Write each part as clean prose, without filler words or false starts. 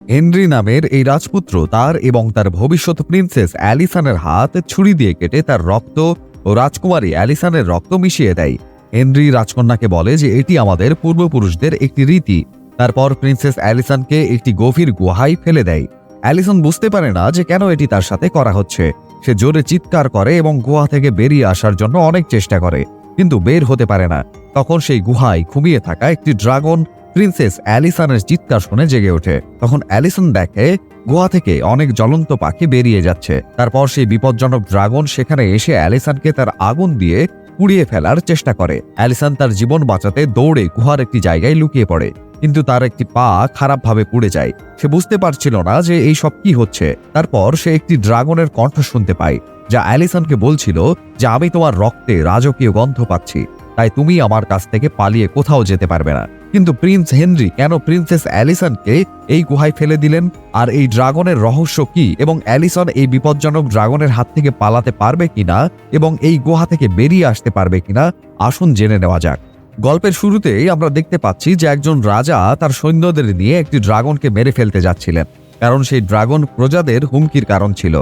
Henry নামের এই রাজপুত্র তার এবং তার ভবিষ্যৎ প্রিন্সেস অ্যালিসনের হাত ছুরি দিয়ে কেটে তার রক্ত ও রাজকুমারী অ্যালিসনের রক্ত মিশিয়ে দেয়। হেনরি রাজকন্যাকে বলে যে এটি আমাদের পূর্বপুরুষদের একটি রীতি। তারপর প্রিন্সেস অ্যালিসনকে একটি গভীর গুহায় ফেলে দেয়। অ্যালিসন বুঝতে পারে না যে কেন এটি তার সাথে করা হচ্ছে। সে জোরে চিৎকার করে এবং গুহা থেকে বেরিয়ে আসার জন্য অনেক চেষ্টা করে, কিন্তু বের হতে পারে না। তখন সেই গুহায় ঘুমিয়ে থাকা একটি ড্রাগন প্রিন্সেস অ্যালিসনের চিৎকার শুনে জেগে ওঠে। তখন অ্যালিসন দেখে গুহা থেকে অনেক জ্বলন্ত পাখি বেরিয়ে যাচ্ছে। তারপর সেই বিপজ্জনক ড্রাগন সেখানে এসে অ্যালিসনকে তার আগুন দিয়ে পুড়িয়ে ফেলার চেষ্টা করে। অ্যালিসন তার জীবন বাঁচাতে দৌড়ে গুহার একটি জায়গায় লুকিয়ে পড়ে, কিন্তু তার একটি পা খারাপভাবে পুড়ে যায়। সে বুঝতে পারছিল না যে এই সব কি হচ্ছে। তারপর সে একটি ড্রাগনের কণ্ঠ শুনতে পায়, যা অ্যালিসনকে বলছিল যে আমি তোমার রক্তে রাজকীয় গন্ধ পাচ্ছি, তাই তুমি আমার কাছ থেকে পালিয়ে কোথাও যেতে পারবে না। কিন্তু প্রিন্স হেনরি কেন প্রিন্সেস অ্যালিসনকে এই গুহায় ফেলে দিলেন, আর এই ড্রাগনের রহস্য কি, এবং অ্যালিসন এই বিপজ্জনক ড্রাগনের হাত থেকে পালাতে পারবে কিনা এবং এই গুহা থেকে বেরিয়ে আসতে পারবে কিনা, আসুন জেনে নেওয়া যাক। গল্পের শুরুতেই আমরা দেখতে পাচ্ছি যে একজন রাজা তার সৈন্যদের নিয়ে একটি ড্রাগনকে মেরে ফেলতে যাচ্ছিলেন, কারণ সেই ড্রাগন প্রজাদের হুমকির কারণ ছিল।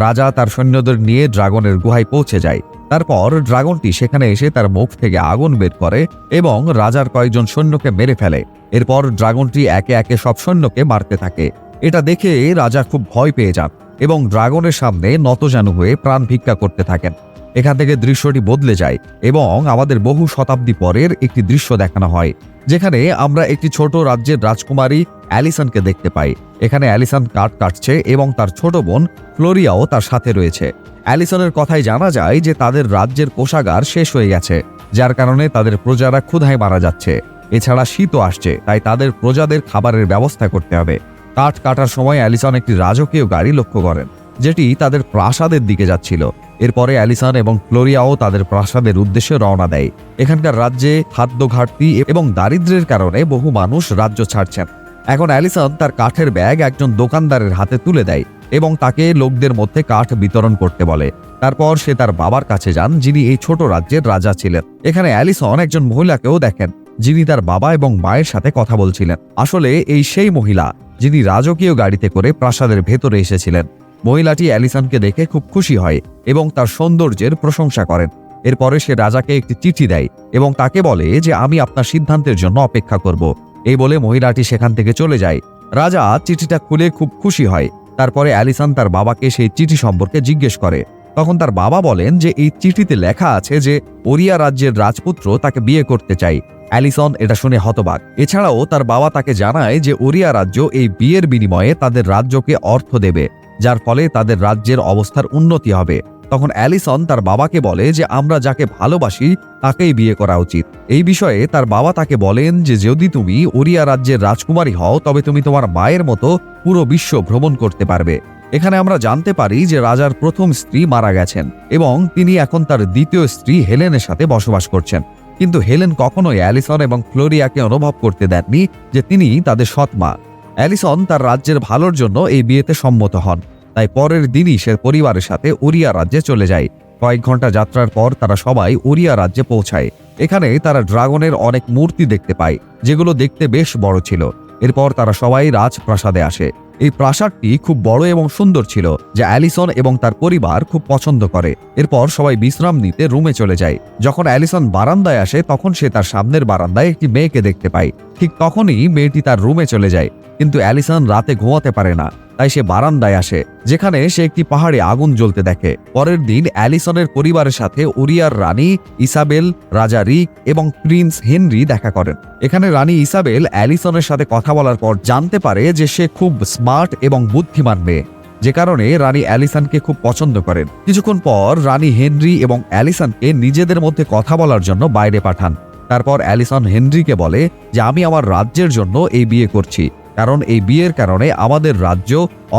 রাজা তার সৈন্যদের নিয়ে ড্রাগনের গুহায় পৌঁছে যায়। তারপর ড্রাগনটি সেখানে এসে তার মুখ থেকে আগুন বের করে এবং রাজার কয়েকজন সৈন্যকে মেরে ফেলে। এরপর ড্রাগনটি একে একে সব সৈন্যকে মারতে থাকে। এটা দেখে রাজা খুব ভয় পেয়ে যান এবং ড্রাগনের সামনে নতজানু হয়ে প্রাণ ভিক্ষা করতে থাকেন। এখান থেকে দৃশ্যটি বদলে যায় এবং আমাদের বহু শতাব্দী পরের একটি দৃশ্য দেখানো হয়, যেখানে আমরা একটি ছোট রাজ্যের রাজকুমারী অ্যালিসনকে দেখতে পাই। এখানে অ্যালিসন কাঠ কাটছে এবং তার ছোট বোন ফ্লোরিয়াও তার সাথে রয়েছে। অ্যালিসনের কথায় জানা যায় যে তাদের রাজ্যের কোষাগার শেষ হয়ে গেছে, যার কারণে তাদের প্রজারা ক্ষুধায় মারা যাচ্ছে। এছাড়া শীতও আসছে, তাই তাদের প্রজাদের খাবারের ব্যবস্থা করতে হবে। কাঠ কাটার সময় অ্যালিসন একটি রাজকীয় গাড়ি লক্ষ্য করেন, যেটি তাদের প্রাসাদের দিকে যাচ্ছিল। এরপরে অ্যালিসন এবং ফ্লোরিয়াও তাদের প্রাসাদের উদ্দেশ্যে রওনা দেয়। এখানকার রাজ্যে খাদ্য ঘাটতি এবং দারিদ্র্যের কারণে বহু মানুষ রাজ্য ছাড়ছেন। এখন অ্যালিসন তার কাঠের ব্যাগ একজন দোকানদারের হাতে তুলে দেয় এবং তাকে লোকদের মধ্যে কাঠ বিতরণ করতে বলে। তারপর সে তার বাবার কাছে যান, যিনি এই ছোট রাজ্যের রাজা ছিলেন। এখানে অ্যালিসন একজন মহিলাকেও দেখেন, যিনি তার বাবা এবং মায়ের সাথে কথা বলছিলেন। আসলে এই সেই মহিলা যিনি রাজকীয় গাড়িতে করে প্রাসাদের ভেতরে এসেছিলেন। মহিলাটি অ্যালিসনকে দেখে খুব খুশি হয় এবং তার সৌন্দর্যের প্রশংসা করেন। এরপরে সে রাজাকে একটি চিঠি দেয় এবং তাকে বলে যে আমি আপনার সিদ্ধান্তের জন্য অপেক্ষা করব। এই বলে মহিলাটি সেখান থেকে চলে যায়। রাজা চিঠিটা খুলে খুব খুশি হয়। তারপরে অ্যালিসন তার বাবাকে সেই চিঠি সম্পর্কে জিজ্ঞেস করে। তখন তার বাবা বলেন যে এই চিঠিতে লেখা আছে যে ওরিয়া রাজ্যের রাজপুত্র তাকে বিয়ে করতে চায়। অ্যালিসন এটা শুনে হতবাক। এছাড়াও তার বাবা তাকে জানায় যে ওরিয়া রাজ্য এই বিয়ের বিনিময়ে তাদের রাজ্যকে অর্থ দেবে, যার ফলে তাদের রাজ্যের অবস্থার উন্নতি হবে। তখন অ্যালিসন তার বাবাকে বলে যে আমরা যাকে ভালোবাসি তাকেই বিয়ে করা উচিত। এই বিষয়ে তার বাবা তাকে বলেন যে যদি তুমি ওরিয়া রাজ্যের রাজকুমারী হও, তবে তুমি তোমার মায়ের মতো পুরো বিশ্ব ভ্রমণ করতে পারবে। এখানে আমরা জানতে পারি যে রাজার প্রথম স্ত্রী মারা গেছেন এবং তিনি এখন তার দ্বিতীয় স্ত্রী হেলেনের সাথে বসবাস করছেন। কিন্তু হেলেন কখনোই অ্যালিসন এবং ফ্লোরিয়াকে অনুভব করতে দেননি যে তিনি তাদের সৎ মা। অ্যালিসন তার রাজ্যের ভালোর জন্য এই বিয়েতে সম্মত হন। তাই পরের দিনই সে পরিবারের সাথে ওরিয়া রাজ্যে চলে যায়। কয়েক ঘন্টা যাত্রার পর তারা সবাই ওরিয়া রাজ্যে পৌঁছায়। এখানে তারা ড্রাগনের অনেক মূর্তি দেখতে পায়, যেগুলো দেখতে বেশ বড় ছিল। এরপর তারা সবাই রাজপ্রাসাদে আসে। এই প্রাসাদটি খুব বড় এবং সুন্দর ছিল, যা অ্যালিসন এবং তার পরিবার খুব পছন্দ করে। এরপর সবাই বিশ্রাম নিতে রুমে চলে যায়। যখন অ্যালিসন বারান্দায় আসে, তখন সে তার সামনের বারান্দায় একটি মেয়েকে দেখতে পায়। ঠিক তখনই মেয়েটি তার রুমে চলে যায়, কিন্তু অ্যালিসন রাতে ঘুমাতে পারে না, তাই সে বারান্দায় আসে, যেখানে সে একটি পাহাড়ে আগুন জ্বলতে দেখে। পরের দিন অ্যালিসনের পরিবারের সাথে ওরিয়ার রানী ইসাবেল, রাজা রিক এবং প্রিন্স হেনরি দেখা করেন। এখানে রানী ইসাবেল অ্যালিসনের সাথে কথা বলার পর জানতে পারে যে সে খুব স্মার্ট এবং বুদ্ধিমান মেয়ে, যে কারণে রানী অ্যালিসনকে খুব পছন্দ করেন। কিছুক্ষণ পর রানী হেনরি এবং অ্যালিসনকে নিজেদের মধ্যে কথা বলার জন্য বাইরে পাঠান। তারপর অ্যালিসন হেনরিকে বলে যে আমি আমার রাজ্যের জন্য এই বিয়ে করছি, কারণ এই বিয়ের কারণে আমাদের রাজ্য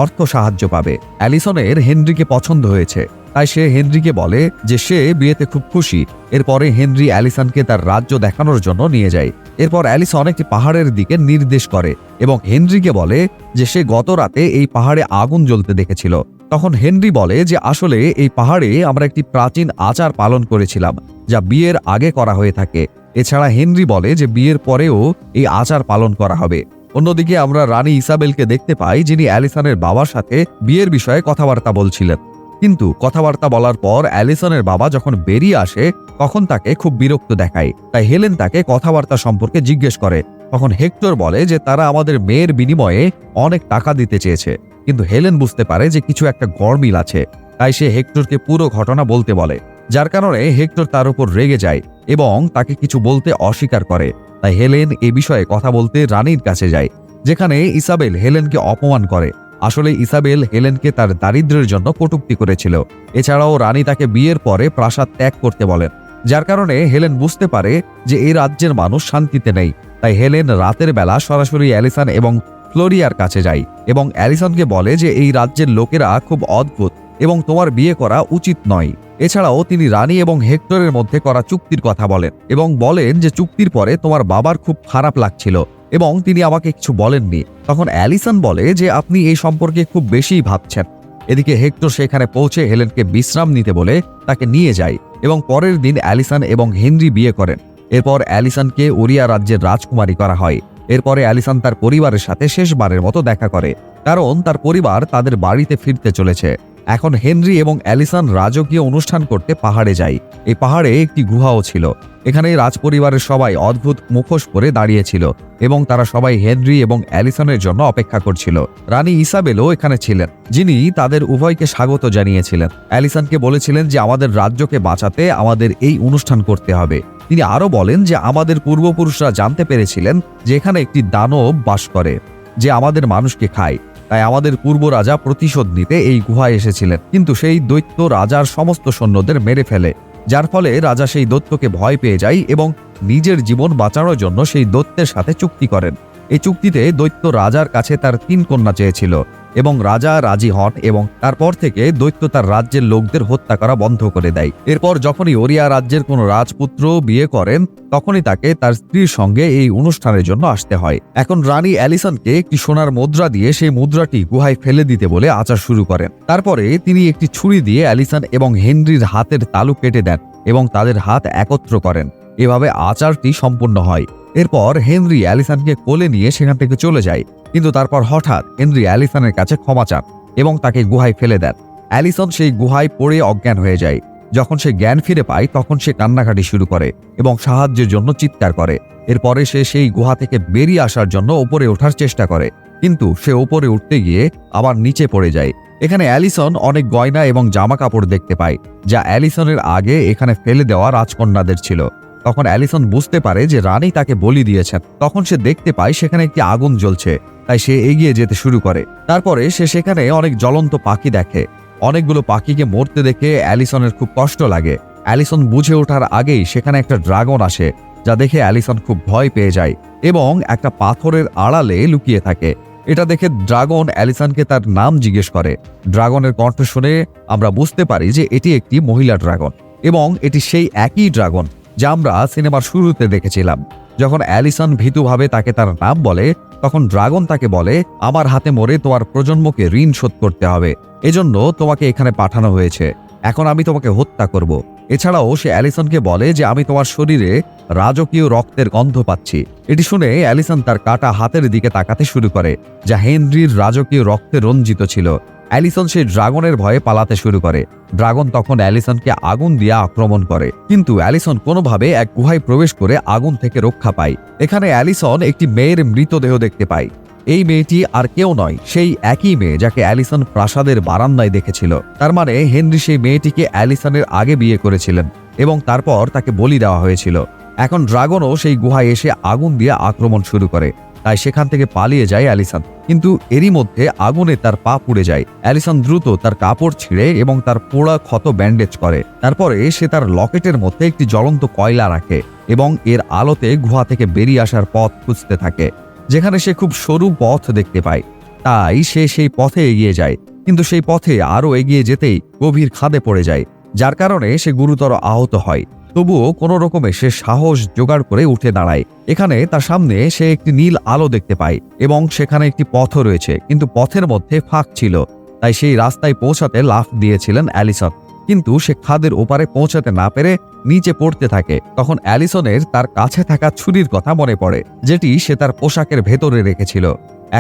অর্থ সাহায্য পাবে। অ্যালিসনের হেনরিকে পছন্দ হয়েছে, তাই সে হেনরিকে বলে যে সে বিয়েতে খুব খুশি। এরপরে হেনরি অ্যালিসনকে তার রাজ্য দেখানোর জন্য নিয়ে যায়। এরপর অ্যালিসন একটি পাহাড়ের দিকে নির্দেশ করে এবং হেনরিকে বলে যে সে গত রাতে এই পাহাড়ে আগুন জ্বলতে দেখেছিল। তখন হেনরি বলে যে আসলে এই পাহাড়ে আমরা একটি প্রাচীন আচার পালন করেছিলাম, যা বিয়ের আগে করা হয়ে থাকে। এছাড়া হেনরি বলে যে বিয়ের পরেও এই আচার পালন করা হবে। অন্যদিকে আমরা রানী ইসাবেলকে দেখতে পাই, যিনি অ্যালিসনের বাবার সাথে বিয়ের বিষয়ে কথাবার্তা বলছিলেন। কিন্তু কথাবার্তা বলার পর অ্যালিসনের বাবা যখন বেরিয়ে আসে তখন তাকে খুব বিরক্ত দেখায়। তাই হেলেন তাকে কথাবার্তা সম্পর্কে জিজ্ঞেস করে। তখন হেক্টর বলে যে তারা আমাদের মেয়ের বিনিময়ে অনেক টাকা দিতে চেয়েছে। কিন্তু হেলেন বুঝতে পারে যে কিছু একটা গরমিল আছে, তাই সে হেক্টরকে পুরো ঘটনা বলতে বলে, যার কারণে হেক্টর তার উপর রেগে যায় এবং তাকে কিছু বলতে অস্বীকার করে। তাই হেলেন এ বিষয়ে কথা বলতে রানীর কাছে যায়, যেখানে ইসাবেল হেলেনকে অপমান করে। আসলে ইসাবেল হেলেনকে তার দারিদ্র্যের জন্য কটূক্তি করেছিল। এছাড়াও রানী তাকে বিয়ের পরে প্রাসাদ ত্যাগ করতে বলেন, যার কারণে হেলেন বুঝতে পারে যে এই রাজ্যের মানুষ শান্তিতে নেই। তাই হেলেন রাতের বেলা সরাসরি অ্যালিসন এবং ফ্লোরিয়ার কাছে যায় এবং অ্যালিসনকে বলে যে এই রাজ্যের লোকেরা খুব অদ্ভুত এবং তোমার বিয়ে করা উচিত নয়। এছাড়াও তিনি রানী এবং হেক্টরের মধ্যে করা চুক্তির কথা বলেন এবং বলেন যে চুক্তির পরে তোমার বাবার খুব খারাপ লাগছিল এবং তিনি আমাকে কিছু বলেননি। তখন অ্যালিসন বলে যে আপনি এই সম্পর্কে খুব বেশিই ভাবছেন। এদিকে হেক্টর সেখানে পৌঁছে হেলেনকে বিশ্রাম নিতে বলে তাকে নিয়ে যায় এবং পরের দিন অ্যালিসন এবং হেনরি বিয়ে করেন। এরপর অ্যালিসনকে ওরিয়া রাজ্যের রাজকুমারী করা হয়। এরপরে অ্যালিসন তার পরিবারের সাথে শেষবারের মতো দেখা করে, কারণ তার পরিবার তাদের বাড়িতে ফিরতে চলেছে। এখন হেনরি এবং অ্যালিসন রাজকীয় অনুষ্ঠান করতে পাহাড়ে যায়। এই পাহাড়ে একটি গুহাও ছিল। এখানে রাজপরিবারের সবাই অদ্ভুত মুখোশ পরে দাঁড়িয়েছিল এবং তারা সবাই হেনরি এবং অ্যালিসনের জন্য অপেক্ষা করছিল। রানী ইসাবেলও এখানে ছিলেন, যিনি তাদের উভয়কে স্বাগত জানিয়েছিলেন। অ্যালিসনকে বলেছিলেন যে আমাদের রাজ্যকে বাঁচাতে আমাদের এই অনুষ্ঠান করতে হবে। তিনি আরও বলেন যে আমাদের পূর্বপুরুষরা জানতে পেরেছিলেন যে এখানে একটি দানব বাস করে যে আমাদের মানুষকে খায়। তাই আমাদের পূর্ব রাজা প্রতিশোধ নিতে এই গুহায় এসেছিলেন, কিন্তু সেই দৈত্য রাজার সমস্ত সৈন্যদের মেরে ফেলে, যার ফলে রাজা সেই দৈত্যকে ভয় পেয়ে যায় এবং নিজের জীবন বাঁচানোর জন্য সেই দৈত্যের সাথে চুক্তি করেন। এই চুক্তিতে দৈত্য রাজার কাছে তার 3 কন্যা চেয়েছিল এবং রাজা রাজি হন এবং তারপর থেকে দৈত্য তার রাজ্যের লোকদের হত্যা করা বন্ধ করে দেয়। এরপর যখনই ওরিয়া রাজ্যের কোনো রাজপুত্র বিয়ে করেন তখনই তাকে তার স্ত্রীর সঙ্গে এই অনুষ্ঠানের জন্য আসতে হয়। এখন রানী অ্যালিসনকে একটি সোনার মুদ্রা দিয়ে সেই মুদ্রাটি গুহায় ফেলে দিতে বলে আচার শুরু করেন। তারপরে তিনি একটি ছুরি দিয়ে অ্যালিসন এবং হেনরির হাতের তালু কেটে দেন এবং তাদের হাত একত্র করেন। এভাবে আচারটি সম্পূর্ণ হয়। এরপর হেনরি অ্যালিসনকে কোলে নিয়ে সেখান থেকে চলে যায়, কিন্তু তারপর হঠাৎ হেনরি অ্যালিসনের কাছে ক্ষমা চান এবং তাকে গুহায় ফেলে দেন। অ্যালিসন সেই গুহায় পড়ে অজ্ঞান হয়ে যায়। যখন সে জ্ঞান ফিরে পায় তখন সে কান্নাকাটি শুরু করে এবং সাহায্যের জন্য চিৎকার করে। এরপরে সে সেই গুহা থেকে বেরিয়ে আসার জন্য উপরে ওঠার চেষ্টা করে, কিন্তু সে উপরে উঠতে গিয়ে আবার নিচে পড়ে যায়। এখানে অ্যালিসন অনেক গয়না এবং জামা কাপড় দেখতে পায়, যা অ্যালিসনের আগে এখানে ফেলে দেওয়া রাজকন্যাদের ছিল। তখন অ্যালিসন বুঝতে পারে যে রানী তাকে বলি দিয়েছেন। তখন সে দেখতে পায় সেখানে একটি আগুন জ্বলছে, তাই সে এগিয়ে যেতে শুরু করে। তারপরে সে সেখানে অনেক জ্বলন্ত পাখি দেখে। অনেকগুলো পাখিকে মরতে দেখে অ্যালিসনের খুব কষ্ট লাগে। অ্যালিসন বুঝে ওঠার আগেই সেখানে একটা ড্রাগন আসে, যা দেখে অ্যালিসন খুব ভয় পেয়ে যায় এবং একটা পাথরের আড়ালে লুকিয়ে থাকে। এটা দেখে ড্রাগন অ্যালিসনকে তার নাম জিজ্ঞেস করে। ড্রাগনের কণ্ঠ শুনে আমরা বুঝতে পারি যে এটি একটি মহিলা ড্রাগন এবং এটি সেই একই ড্রাগন যা আমরা সিনেমার শুরুতে দেখেছিলাম। যখন অ্যালিসন ভীতুভাবে তাকে তার নাম বলে তখন ড্রাগন তাকে বলে, আমার হাতে মরে তোমার প্রজন্মকে ঋণ শোধ করতে হবে, এজন্য তোমাকে এখানে পাঠানো হয়েছে। এখন আমি তোমাকে হত্যা করব। এছাড়াও সে অ্যালিসনকে বলে যে আমি তোমার শরীরে রাজকীয় রক্তের গন্ধ পাচ্ছি। এটি শুনে অ্যালিসন তার কাটা হাতের দিকে তাকাতে শুরু করে, যা হেনরির রাজকীয় রক্তে রঞ্জিত ছিল। অ্যালিসন সেই ড্রাগনের ভয়ে পালাতে শুরু করে। ড্রাগন তখন অ্যালিসনকে আগুন দিয়ে আক্রমণ করে, কিন্তু অ্যালিসন কোনোভাবে এক গুহায় প্রবেশ করে আগুন থেকে রক্ষা পায়। এখানে অ্যালিসন একটি মেয়ের মৃতদেহ দেখতে পায়। এই মেয়েটি আর কেউ নয়, সেই একই মেয়ে যাকে অ্যালিসন প্রাসাদের বারান্দায় দেখেছিল। তার মানে হেনরি সেই মেয়েটিকে অ্যালিসনের আগে বিয়ে করেছিলেন এবং তারপর তাকে বলি দেওয়া হয়েছিল। এখন ড্রাগনও সেই গুহায় এসে আগুন দিয়ে আক্রমণ শুরু করে, তাই সেখান থেকে পালিয়ে যায় অ্যালিসন। কিন্তু এরই মধ্যে আগুনে তার পা পুড়ে যায়। অ্যালিসন দ্রুত তার কাপড় ছিঁড়ে এবং তার পোড়া ক্ষত ব্যান্ডেজ করে। তারপরে সে তার লকেটের মধ্যে একটি জ্বলন্ত কয়লা রাখে এবং এর আলোতে গুহা থেকে বেরিয়ে আসার পথ খুঁজতে থাকে, যেখানে সে খুব সরু পথ দেখতে পায়। তাই সে সেই পথে এগিয়ে যায়, কিন্তু সেই পথে আরও এগিয়ে যেতেই গভীর খাদে পড়ে যায়, যার কারণে সে গুরুতর আহত হয়। তবুও কোনো রকমে সে সাহস জোগাড় করে উঠে দাঁড়ায়। এখানে তার সামনে সে একটি নীল আলো দেখতে পায় এবং সেখানে একটি পথও রয়েছে, কিন্তু পথের মধ্যে ফাঁক ছিল। তাই সেই রাস্তায় পৌঁছাতে লাফ দিয়েছিলেন অ্যালিসন। কিন্তু সে খাদের ওপারে পৌঁছাতে না পেরে নিচে পড়তে থাকে। তখন অ্যালিসনের তার কাছে থাকা ছুরির কথা মনে পড়ে, যেটি সে তার পোশাকের ভেতরে রেখেছিল।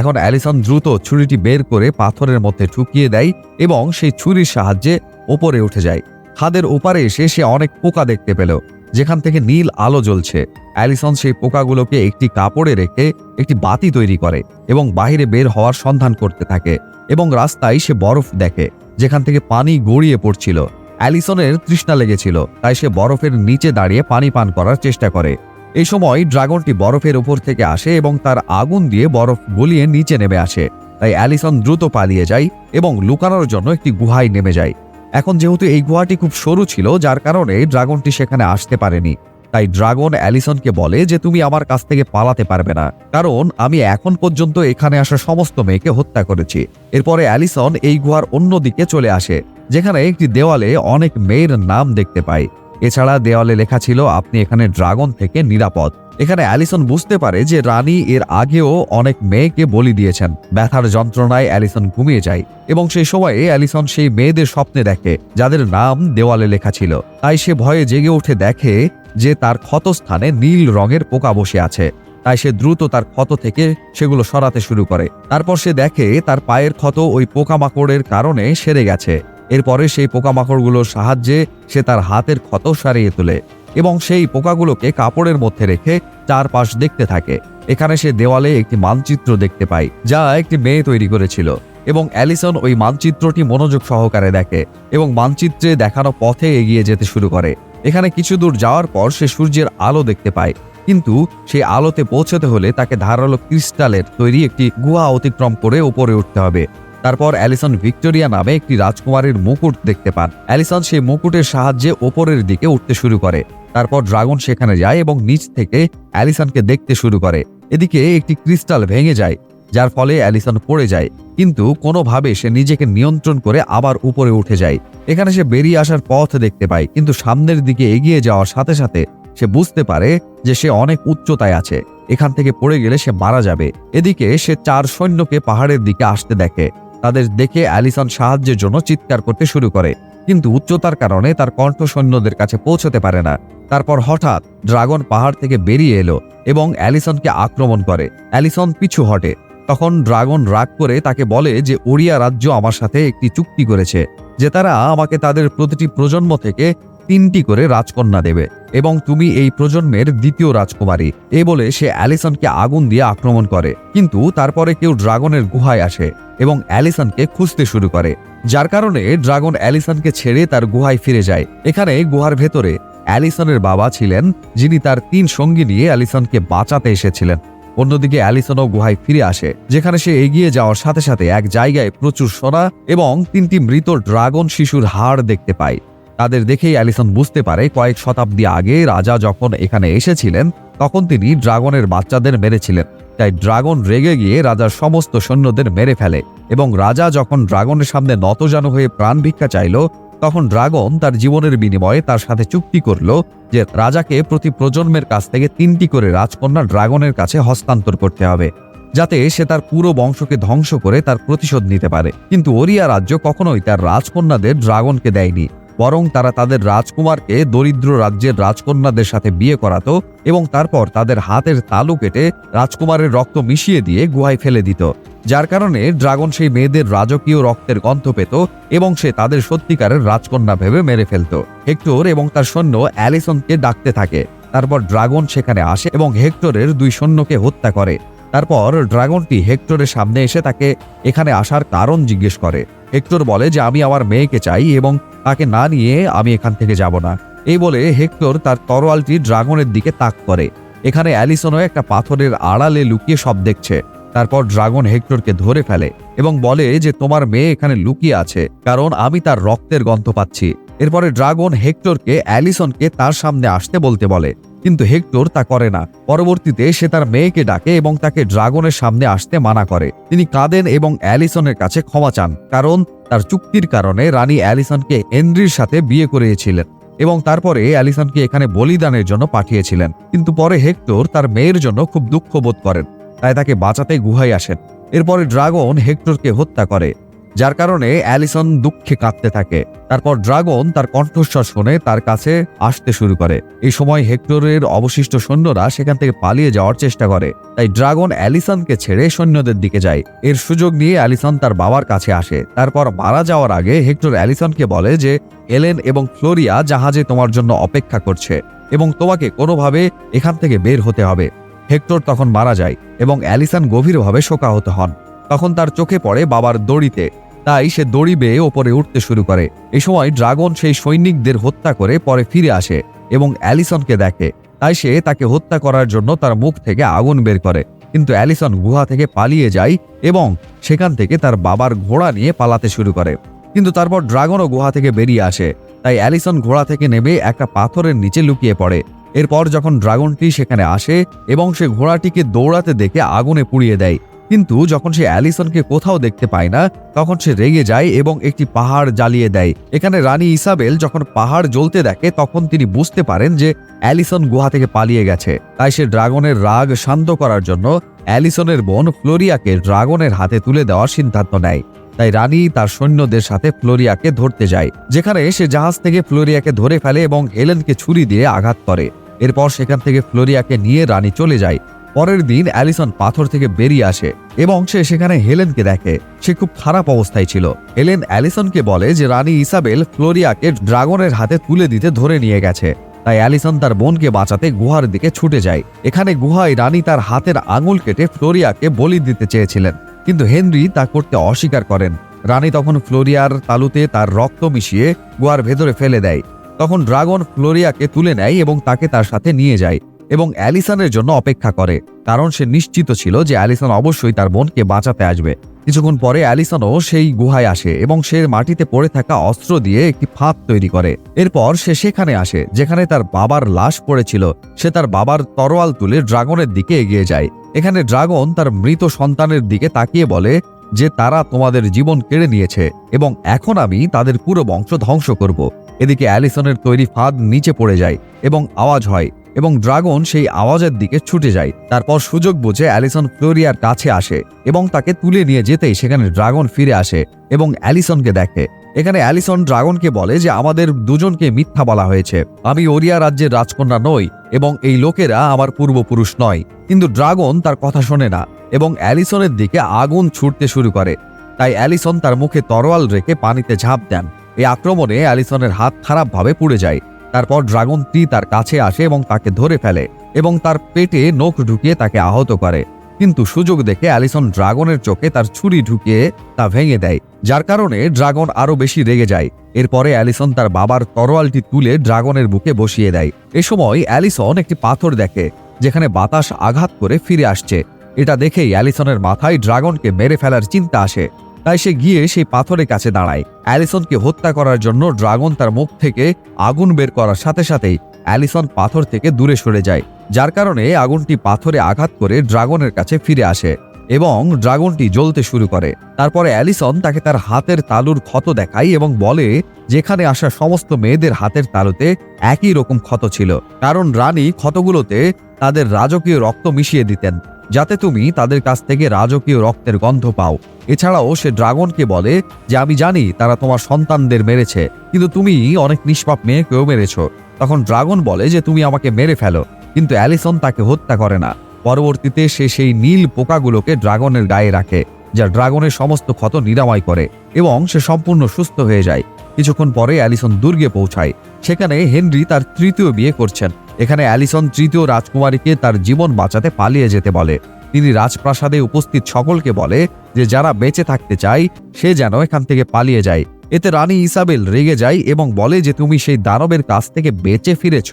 এখন অ্যালিসন দ্রুত ছুরিটি বের করে পাথরের মধ্যে ঢুকিয়ে দেয় এবং সেই ছুরির সাহায্যে ওপরে উঠে যায়। খাদের ওপারে এসে সে অনেক পোকা দেখতে পেল, যেখান থেকে নীল আলো জ্বলছে। অ্যালিসন সেই পোকাগুলোকে একটি কাপড়ে রেখে একটি বাতি তৈরি করে এবং বাইরে বের হওয়ার সন্ধান করতে থাকে এবং রাস্তায় সে বরফ দেখে, যেখান থেকে পানি গড়িয়ে পড়ছিল। অ্যালিসনের তৃষ্ণা লেগেছিল, তাই সে বরফের নিচে দাঁড়িয়ে পানি পান করার চেষ্টা করে। এই সময় ড্রাগনটি বরফের উপর থেকে আসে এবং তার আগুন দিয়ে বরফ গলিয়ে নিচে নেমে আসে। তাই অ্যালিসন দ্রুত পালিয়ে যায় এবং লুকানোর জন্য একটি গুহায় নেমে যায়। এখন যেহেতু এই গুহাটি খুব সরু ছিল, যার কারণে ড্রাগনটি সেখানে আসতে পারেনি। তাই ড্রাগন অ্যালিসনকে বলে যে তুমি আমার কাছ থেকে পালাতে পারবে না, কারণ আমি এখন পর্যন্ত এখানে আসা সমস্ত মেয়েকে হত্যা করেছি। এরপরে অ্যালিসন এই গুহার অন্য দিকে চলে আসে, যেখানে একটি দেওয়ালে অনেক মেয়ের নাম দেখতে পায়। এছাড়া দেওয়ালে লেখা ছিল আপনি এখানে ড্রাগন থেকে নিরাপদ। এখানে অ্যালিসন বুঝতে পারে যে রানী এর আগেও অনেক মেয়েকে বলি দিয়েছেন। ব্যথার যন্ত্রণায় অ্যালিসন ঘুমিয়ে যায় এবং সেই সময়ে অ্যালিসন সেই মেয়েদের স্বপ্নে দেখে যাদের নাম দেওয়ালে লেখা ছিল। তাই সে ভয়ে জেগে উঠে দেখে যে তার ক্ষতস্থানে নীল রঙের পোকা বসে আছে। তাই সে দ্রুত তার ক্ষত থেকে সেগুলো সরাতে শুরু করে। তারপর সে দেখে তার পায়ের ক্ষত ওই পোকামাকড়ের কারণে সেরে গেছে। এরপরে সেই পোকামাকড়গুলোর সাহায্যে সে তার হাতের ক্ষত সারিয়ে তোলে এবং সেই পোকাগুলোকে কাপড়ের মধ্যে রেখে চারপাশ দেখতে থাকে। এখানে সে দেওয়ালে একটি মানচিত্র দেখতে পায়, যা একটি মেয়ে তৈরি করেছিল এবং অ্যালিসন ওই মানচিত্রটি মনোযোগ সহকারে দেখে এবং মানচিত্রে দেখানো পথে এগিয়ে যেতে শুরু করে। এখানে কিছু দূর যাওয়ার পর সে সূর্যের আলো দেখতে পায়, কিন্তু সেই আলোতে পৌঁছতে হলে তাকে ধারালো ক্রিস্টালের তৈরি একটি গুহা অতিক্রম করে উপরে উঠতে হবে। তারপর অ্যালিসন ভিক্টোরিয়া নামে একটি রাজকুমারীর মুকুট দেখতে পান। অ্যালিসন সেই মুকুটের সাহায্যে ওপরের দিকে উঠতে শুরু করে। তারপর ড্রাগন সেখানে যায় এবং নিচ থেকে অ্যালিসনকে দেখতে শুরু করে। এদিকে একটি ক্রিস্টাল ভেঙে যায়, যার ফলে অ্যালিসন পড়ে যায়, কিন্তু কোনোভাবে সে নিজেকে নিয়ন্ত্রণ করে আবার উপরে উঠে যায়। এখানে সে বেরিয়ে আসার পথ দেখতে পায়, কিন্তু সামনের দিকে এগিয়ে যাওয়ার সাথে সাথে সে বুঝতে পারে যে সে অনেক উচ্চতায় আছে, এখান থেকে পড়ে গেলে সে মারা যাবে। এদিকে সে 4 সৈন্যকে পাহাড়ের দিকে আসতে দেখে। তাদের দেখে অ্যালিসন সাহায্যের জন্য চিৎকার করতে শুরু করে, কিন্তু উচ্চতার কারণে তার কণ্ঠ সৈন্যদের কাছে পৌঁছতে পারে না। তারপর হঠাৎ ড্রাগন পাহাড় থেকে বেরিয়ে এলো এবং অ্যালিসনকে আক্রমণ করে। অ্যালিসন পিছু হটে। তখন ড্রাগন রাগ করে তাকে বলে যে ওরিয়া রাজ্য আমার সাথে একটি চুক্তি করেছে যে তারা আমাকে তাদের প্রতিটি প্রজন্ম থেকে 3টি করে রাজকন্যা দেবে এবং তুমি এই প্রজন্মের দ্বিতীয় রাজকুমারী। এ বলে সে অ্যালিসনকে আগুন দিয়ে আক্রমণ করে, কিন্তু তারপরে কেউ ড্রাগনের গুহায় আসে এবং অ্যালিসনকে খুঁজতে শুরু করে, যার কারণে ড্রাগন অ্যালিসনকে ছেড়ে তার গুহায় ফিরে যায়। এখানে গুহার ভেতরে অ্যালিসনের বাবা ছিলেন, যিনি তার 3 সঙ্গী নিয়ে অ্যালিসনকে বাঁচাতে এসেছিলেন। অন্যদিকে অ্যালিসনও গুহায় ফিরে আসে, যেখানে সে এগিয়ে যাওয়ার সাথে সাথে এক জায়গায় প্রচুর সোনা এবং 3টি মৃত ড্রাগন শিশুর হাড় দেখতে পায়। তাদের দেখেই অ্যালিসন বুঝতে পারে কয়েক শতাব্দী আগে রাজা যখন এখানে এসেছিলেন তখন তিনি ড্রাগনের বাচ্চাদের মেরেছিলেন। তাই ড্রাগন রেগে গিয়ে রাজার সমস্ত সৈন্যদের মেরে ফেলে এবং রাজা যখন ড্রাগনের সামনে নতজানু হয়ে প্রাণ ভিক্ষা চাইল, তখন ড্রাগন তার জীবনের বিনিময়ে তার সাথে চুক্তি করল যে রাজাকে প্রতি প্রজন্মের কাছ থেকে 3টি করে রাজকন্যা ড্রাগনের কাছে হস্তান্তর করতে হবে, যাতে সে তার পুরো বংশকে ধ্বংস করে তার প্রতিশোধ নিতে পারে। কিন্তু ওরিয়া রাজ্য কখনোই তার রাজকন্যাদের ড্রাগনকে দেয়নি, বরং তারা তাদের রাজকুমারকে দরিদ্র রাজ্যের রাজকন্যাদের সাথে বিয়ে করাতো এবং তারপর তাদের হাতের তালু কেটে রাজকুমারের রক্ত মিশিয়ে দিয়ে গুহায় ফেলে দিত, যার কারণে ড্রাগন সেই মেয়েদের রাজকীয় রক্তের গন্ধ পেত এবং সে তাদের সত্যিকারের রাজকন্যা ভেবে মেরে ফেলত। হেক্টর এবং তার সৈন্য অ্যালিসনকে ডাকতে থাকে। তারপর ড্রাগন সেখানে আসে এবং হেক্টরের 2 সৈন্যকে হত্যা করে। তারপর ড্রাগনটি হেক্টরের সামনে এসে তাকে এখানে আসার কারণ জিজ্ঞেস করে। হেক্টর বলে যে আমি আমার মেয়েকে চাই এবং তাকে না নিয়ে আমি এখান থেকে যাব না। এই বলে হেক্টর তার তরোয়ালটি ড্রাগনের দিকে তাক করে। এখানে অ্যালিসনও একটা পাথরের আড়ালে লুকিয়ে সব দেখছে। তারপর ড্রাগন হেক্টরকে ধরে ফেলে এবং বলে যে তোমার মেয়ে এখানে লুকিয়ে আছে, কারণ আমি তার রক্তের গন্ধ পাচ্ছি। এরপরে ড্রাগন হেক্টরকে অ্যালিসনকে তার সামনে আসতে বলে, কিন্তু হেক্টর তা করে না। পরবর্তীতে সে তার মেয়েকে ডাকে এবং তাকে ড্রাগনের সামনে আসতে মানা করে। তিনি কাঁদেন এবং অ্যালিসনের কাছে ক্ষমা চান, কারণ তার চুক্তির কারণে রানী অ্যালিসনকে হেনরির সাথে বিয়ে করিয়েছিলেন এবং তারপরে অ্যালিসনকে এখানে বলিদানের জন্য পাঠিয়েছিলেন। কিন্তু পরে হেক্টর তার মেয়ের জন্য খুব দুঃখ বোধ করেন, তাই তাকে বাঁচাতে গুহায় আসেন। এরপরে ড্রাগন হেক্টরকে হত্যা করে যার কারণে অ্যালিসন দুঃখে কাঁদতে থাকে। তারপর ড্রাগন তার কণ্ঠস্বর শুনে তার কাছে আসতে শুরু করে। এই সময় হেক্টরের অবশিষ্ট সৈন্যরা সেখান থেকে পালিয়ে যাওয়ার চেষ্টা করে, তাই ড্রাগন অ্যালিসনকে ছেড়ে সৈন্যদের দিকে যায়। এর সুযোগ নিয়ে অ্যালিসন তার বাবার কাছে আসে। তারপর মারা যাওয়ার আগে হেক্টর অ্যালিসনকে বলে যে হেলেন এবং ফ্লোরিয়া জাহাজে তোমার জন্য অপেক্ষা করছে এবং তোমাকে কোনোভাবে এখান থেকে বের হতে হবে। হেক্টর তখন মারা যায় এবং অ্যালিসন গভীরভাবে শোকাহত হন। তখন তার চোখে পড়ে বাবার দড়িতে, তাই সে দড়ি বেয়ে ওপরে উঠতে শুরু করে। এই সময় ড্রাগন সেই সৈনিকদের হত্যা করে পরে ফিরে আসে এবং অ্যালিসনকে দেখে, তাই সে তাকে হত্যা করার জন্য তার মুখ থেকে আগুন বের করে। কিন্তু অ্যালিসন গুহা থেকে পালিয়ে যায় এবং সেখান থেকে তার বাবার ঘোড়া নিয়ে পালাতে শুরু করে। কিন্তু তারপর ড্রাগনও গুহা থেকে বেরিয়ে আসে, তাই অ্যালিসন ঘোড়া থেকে নেমে একটা পাথরের নিচে লুকিয়ে পড়ে। এরপর যখন ড্রাগনটি সেখানে আসে এবং সে ঘোড়াটিকে দৌড়াতে দেখে আগুনে পুড়িয়ে দেয়, কিন্তু যখন সে অ্যালিসনকে কোথাও দেখতে পায় না তখন সে রেগে যায় এবং একটি পাহাড় জ্বালিয়ে দেয়। এখানে রানী ইসাবেল যখন পাহাড় জ্বলতে দেখে তখন তিনি বুঝতে পারেন যে অ্যালিসন গুহা থেকে পালিয়ে গেছে, তাই সে ড্রাগনের রাগ শান্ত করার জন্য অ্যালিসনের বোন ফ্লোরিয়াকে ড্রাগনের হাতে তুলে দেওয়ার সিদ্ধান্ত নেয়। তাই রানী তার সৈন্যদের সাথে ফ্লোরিয়াকে ধরতে যায়, যেখানে সে জাহাজ থেকে ফ্লোরিয়াকে ধরে ফেলে এবং হেলেনকে ছুরি দিয়ে আঘাত করে। এরপর সেখান থেকে ফ্লোরিয়াকে নিয়ে রানী চলে যায়। পরের দিন অ্যালিসন পাথর থেকে বেরিয়ে আসে এবং সে সেখানে হেলেনকে দেখে। সে খুব খারাপ অবস্থায় ছিল। হেলেন অ্যালিসনকে বলে যে রানী ইসাবেল ফ্লোরিয়াকে ড্রাগনের হাতে তুলে দিতে ধরে নিয়ে গেছে, তাই অ্যালিসন তার বোনকে বাঁচাতে গুহার দিকে ছুটে যায়। এখানে গুহায় রানী তার হাতের আঙুল কেটে ফ্লোরিয়াকে বলি দিতে চেয়েছিলেন, কিন্তু হেনরি তা করতে অস্বীকার করেন। রানী তখন ফ্লোরিয়ার তালুতে তার রক্ত মিশিয়ে গুহার ভেতরে ফেলে দেয়। তখন ড্রাগন ফ্লোরিয়াকে তুলে নেয় এবং তাকে তার সাথে নিয়ে যায় এবং অ্যালিসনের জন্য অপেক্ষা করে, কারণ সে নিশ্চিত ছিল যে অ্যালিসন অবশ্যই তার বোনকে বাঁচাতে আসবে। কিছুক্ষণ পরে অ্যালিসনও সেই গুহায় আসে এবং সে মাটিতে পড়ে থাকা অস্ত্র দিয়ে একটি ফাঁদ তৈরি করে। এরপর সে সেখানে আসে যেখানে তার বাবার লাশ পড়েছিল। সে তার বাবার তরোয়াল তুলে ড্রাগনের দিকে এগিয়ে যায়। এখানে ড্রাগন তার মৃত সন্তানের দিকে তাকিয়ে বলে যে তারা তোমাদের জীবন কেড়ে নিয়েছে এবং এখন আমি তাদের পুরো বংশ ধ্বংস করব। এদিকে অ্যালিসনের তৈরি ফাঁদ নিচে পড়ে যায় এবং আওয়াজ হয় এবং ড্রাগন সেই আওয়াজের দিকে ছুটে যায়। তারপর সুযোগ বুঝে অ্যালিসন ফ্লোরিয়ার কাছে আসে এবং তাকে তুলে নিয়ে যেতেই সেখানে ড্রাগন ফিরে আসে এবং অ্যালিসনকে দেখে। এখানে অ্যালিসন ড্রাগনকে বলে যে আমাদের দুজনকে মিথ্যা বলা হয়েছে, আমি ওরিয়া রাজ্যের রাজকন্যা নই এবং এই লোকেরা আমার পূর্বপুরুষ নয়। কিন্তু ড্রাগন তার কথা শোনে না এবং অ্যালিসনের দিকে আগুন ছুটতে শুরু করে, তাই অ্যালিসন তার মুখে তরোয়াল রেখে পানিতে ঝাঁপ দেন। এই আক্রমণে অ্যালিসনের হাত খারাপভাবে পুড়ে যায়। তারপর ড্রাগনটি তার কাছে আসে এবং তাকে ধরে ফেলে এবং তার পেটে নখ ঢুকিয়ে তাকে আহত করে, কিন্তু সুযোগ দেখে অ্যালিসন ড্রাগনের চোখে তার ছুরি ঢুকিয়ে তা ভেঙে দেয়, যার কারণে ড্রাগন আরো বেশি রেগে যায়। এরপরে অ্যালিসন তার বাবার তরোয়ালটি তুলে ড্রাগনের বুকে বসিয়ে দেয়। এ সময় অ্যালিসন একটি পাথর দেখে যেখানে বাতাস আঘাত করে ফিরে আসছে। এটা দেখেই অ্যালিসনের মাথায় ড্রাগনকে মেরে ফেলার চিন্তা আসে, তাই সে গিয়ে সেই পাথরের কাছে দাঁড়ায়। অ্যালিসনকে হত্যা করার জন্য ড্রাগন তার মুখ থেকে আগুন বের করার সাথে সাথেই অ্যালিসন পাথর থেকে দূরে সরে যায়, যার কারণে আগুনটি পাথরে আঘাত করে ড্রাগনের কাছে ফিরে আসে এবং ড্রাগনটি জ্বলতে শুরু করে। তারপরে অ্যালিসন তাকে তার হাতের তালুর ক্ষত দেখায় এবং বলে যেখানে আসা সমস্ত মেয়েদের হাতের তালুতে একই রকম ক্ষত ছিল, কারণ রানী ক্ষতগুলোতে তাদের রাজকীয় রক্ত মিশিয়ে দিতেন যাতে তুমি তাদের কাছ থেকে রাজকীয় রক্তের গন্ধ পাও। এছাড়াও সে ড্রাগনকে বলে যে আমি জানি তারা তোমার সন্তানদের মেরেছে, কিন্তু তুমি অনেক নিষ্পাপ মেয়েকেও মেরেছ। তখন ড্রাগন বলে যে তুমি আমাকে মেরে ফেলো, কিন্তু অ্যালিসন তাকে হত্যা করে না। পরবর্তীতে সে সেই নীল পোকাগুলোকে ড্রাগনের গায়ে রাখে, যা ড্রাগনের সমস্ত ক্ষত নিরাময় করে এবং সে সম্পূর্ণ সুস্থ হয়ে যায়। কিছুক্ষণ পরে অ্যালিসন দুর্গে পৌঁছায়। সেখানে হেনরি তার তৃতীয় বিয়ে করছেন। এখানে অ্যালিসন তৃতীয় রাজকুমারীকে তার জীবন বাঁচাতে পালিয়ে যেতে বলে। তিনি রাজপ্রাসাদে উপস্থিত সকলকে বলে যে যারা বেঁচে থাকতে চায় সে যেন এখান থেকে পালিয়ে যায়। এতে রানী ইসাবেল রেগে যায় এবং বলে যে তুমি সেই দানবের কাছ থেকে বেঁচে ফিরেছ,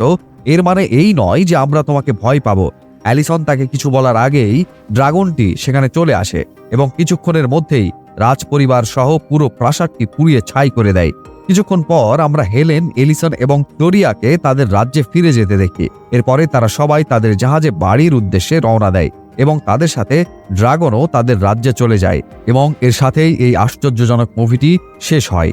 এর মানে এই নয় যে আমরা তোমাকে ভয় পাবো। অ্যালিসন তাকে কিছু বলার আগেই ড্রাগনটি সেখানে চলে আসে এবং কিছুক্ষণের মধ্যেই রাজপরিবার সহ পুরো প্রাসাদটি পুড়িয়ে ছাই করে দেয়। কিছুক্ষণ পর আমরা হেলেন, এলিসন এবং ফ্লোরিয়াকে তাদের রাজ্যে ফিরে যেতে দেখি। এরপরে তারা সবাই তাদের জাহাজে বাড়ির উদ্দেশ্যে রওনা দেয় এবং তাদের সাথে ড্রাগনও তাদের রাজ্যে চলে যায় এবং এর সাথেই এই আশ্চর্যজনক মুভিটি শেষ হয়।